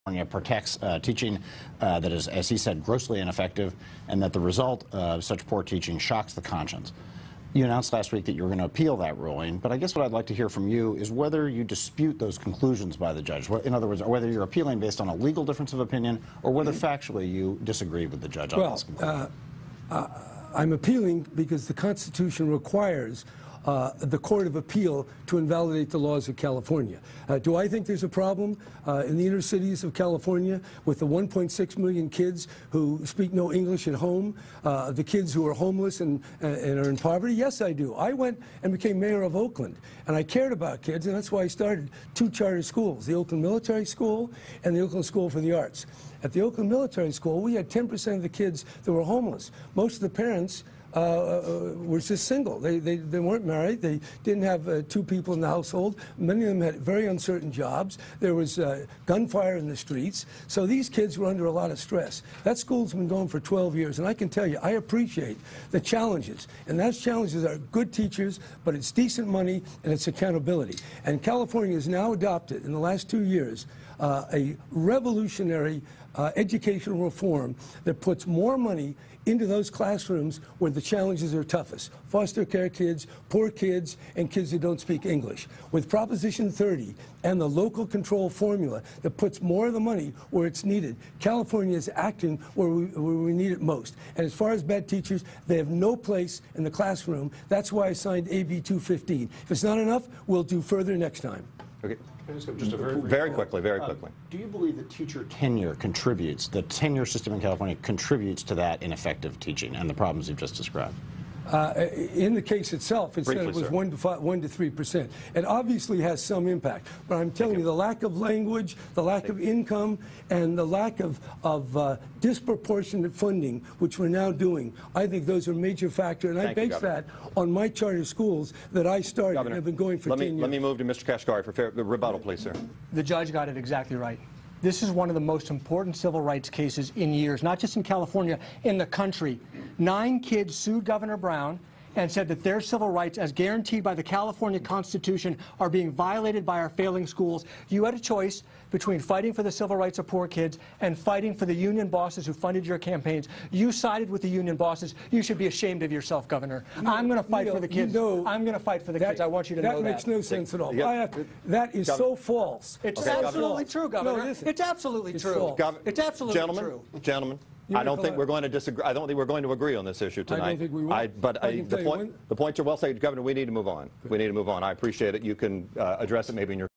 protects teaching that is, as he said, grossly ineffective, and that the result of such poor teaching shocks the conscience. You announced last week that you were going to appeal that ruling, but I guess what I'd like to hear from you is whether you dispute those conclusions by the judge. In other words, whether you're appealing based on a legal difference of opinion or whether factually you disagree with the judge on this conclusion. I'm appealing because the Constitution requires the Court of Appeal to invalidate the laws of California. Do I think there's a problem in the inner cities of California with the 1.6 million kids who speak no English at home, the kids who are homeless and are in poverty? Yes, I do. I went and became mayor of Oakland, and I cared about kids, and that's why I started 2 charter schools, the Oakland Military School and the Oakland School for the Arts. At the Oakland Military School, we had 10% of the kids that were homeless. Most of the parents were just single. They weren't married. They didn't have 2 people in the household. Many of them had very uncertain jobs. There was gunfire in the streets. So these kids were under a lot of stress. That school's been going for 12 years, and I can tell you, I appreciate the challenges. And those challenges are good teachers, but it's decent money and it's accountability. And California has now adopted, in the last 2 years, a revolutionary educational reform that puts more money into those classrooms where the challenges are toughest. Foster care kids, poor kids, and kids that don't speak English. With Proposition 30 and the local control formula that puts more of the money where it's needed, California is acting where we need it most. And as far as bad teachers, they have no place in the classroom. That's why I signed AB 215. If it's not enough, we'll do further next time. Okay. Just a very quickly. Do you believe that teacher tenure contributes, the tenure system in California contributes to that ineffective teaching and the problems you've just described? In the case itself, it said it was 1 to 3%. It obviously has some impact, but I'm telling you, the lack of language, the lack of income, and the lack of disproportionate funding, which we're now doing, I think those are a major factor, and I base that on my charter schools that I started and have been going for 10 years. Let me move to Mr. Kashgari for the rebuttal, please, sir. The judge got it exactly right. This is one of the most important civil rights cases in years, not just in California, in the country. 9 kids sued Governor Brown and said that their civil rights, as guaranteed by the California Constitution, are being violated by our failing schools. You had a choice between fighting for the civil rights of poor kids and fighting for the union bosses who funded your campaigns. You sided with the union bosses. You should be ashamed of yourself, Governor. I'm going to fight for the kids. I'm going to fight for the kids. I want you to know that. That makes no sense at all. That is so false. It's absolutely true, Governor. No, it's absolutely true. It's absolutely true. Gentlemen, I don't think we're going to disagree. I don't think we're going to agree on this issue tonight. I don't think we will. The points are well said, Governor. We need to move on. We need to move on. I appreciate it. You can address it maybe in your